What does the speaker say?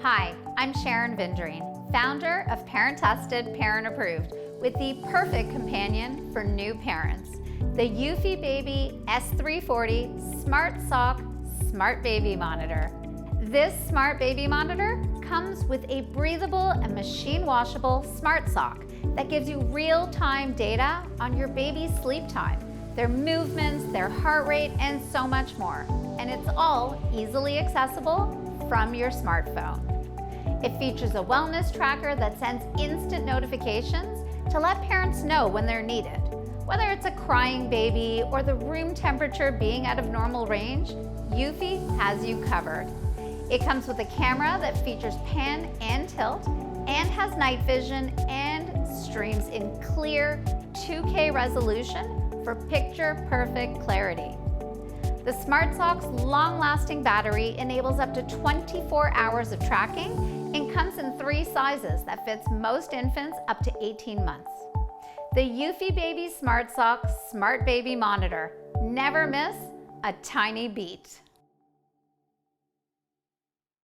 Hi, I'm Sharon Vindrine, founder of Parent Tested, Parent Approved, with the perfect companion for new parents, the eufy Baby S340 Smart Sock Smart Baby Monitor. This Smart Baby Monitor comes with a breathable and machine washable smart sock that gives you real-time data on your baby's sleep time, their movements, their heart rate, and so much more. And it's all easily accessible from your smartphone. It features a wellness tracker that sends instant notifications to let parents know when they're needed. Whether it's a crying baby or the room temperature being out of normal range, eufy has you covered. It comes with a camera that features pan and tilt and has night vision and streams in clear 2K resolution for picture-perfect clarity. The Smart Sock's long-lasting battery enables up to 24 hours of tracking and comes in 3 sizes that fits most infants up to 18 months. The eufy Baby Smart Sock Smart Baby Monitor. Never miss a tiny beat.